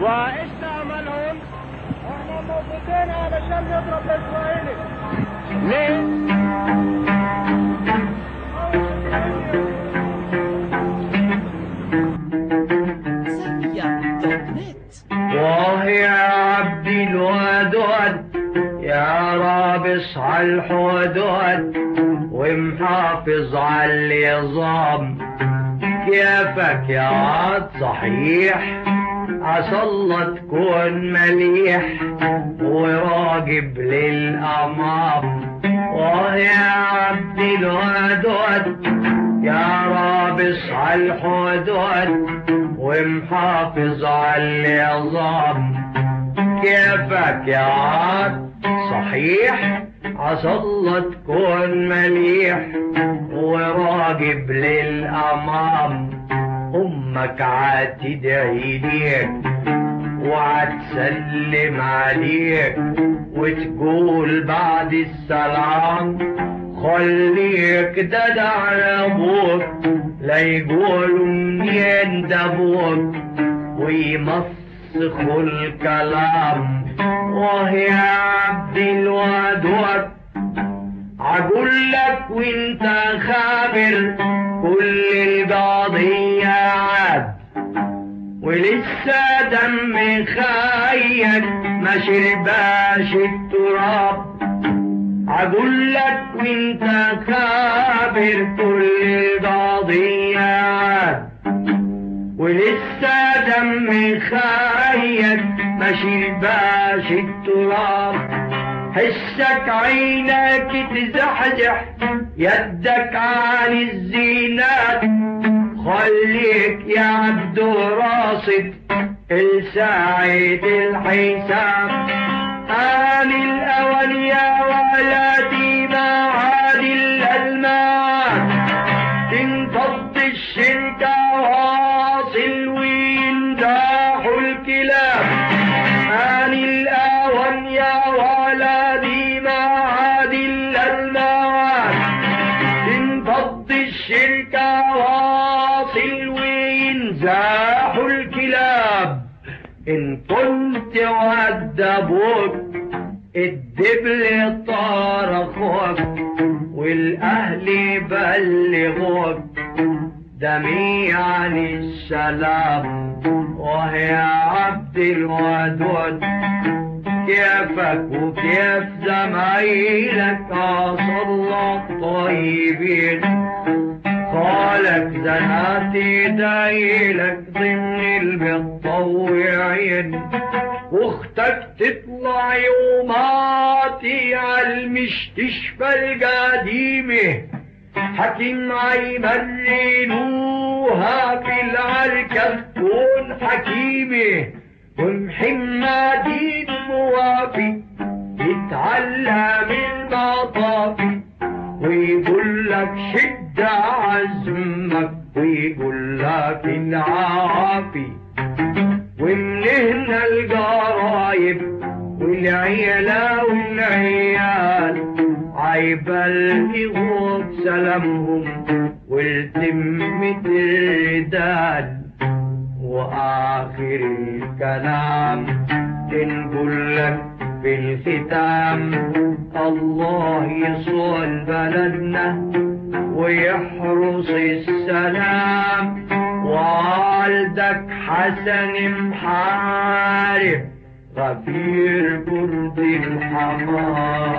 وايش نعمل هون؟ احنا موجودين علشان نضرب الاسرائيلي. ليه؟ وهي عبدي الودود يا رابص على الحدود ومحافظ على النظام. كيفك يا عاد صحيح عسى الله تكون مليح وراقب للأمام. وهي عبدي الودود يا رابص على الحدود ومحافظ على النظام. كيفك يا عاد صحيح عسى الله تكون مليح وراقب للأمام. أمك عاد تدعي ليك وعاد تسلم عليك وتقول بعد السلام خليك دد على أبوك لا يقولوا منين دبوك ويمسخوا الكلام. وهي عبدي الودود عقول لك وانت خابر كل القضية عاد ولسه دم خايك ما شرباش التراب. عقول لك وانت خابر كل القضية عاد ولسه دم خايك ما شرباش التراب. حسك عينك تزحزح يدك عن الزينات خليك يا عبد راسك السعيد الحساب. آن الأول يا ولدي ما عاد إلا المعاد تنفض الشركة واصل وينزاحوا الكلاب. آن الأول يا ولدي ما عاد إلا المعاد تنفض الشركة واصل وينزاحوا الكلاب. إن كنت وعد أبوك الدبل طار أخوك والأهل بلغوك جميعا السلام. وهي عبد الودود كيفك وكيف زمايلك عصر الطيبين قالك زنات ايديلك ضمن المتطوعين. واختك تطلع يوماتي عالمستشفى القديمة حكيم عيمرنوها في العركة تكون حكيمة ومحمدين موافي يتعلم المطافي ويقول لك شد عزمك ويقول لك العافي. ومن هنا القرايب والعيلة والعيال عيبلغوك سلامهم والتمت الردال. وآخر الكلام نقول لك في الختام الله يصون بلدنا ويحرس السلام. والدك حسن محارب غفير برد الحمام.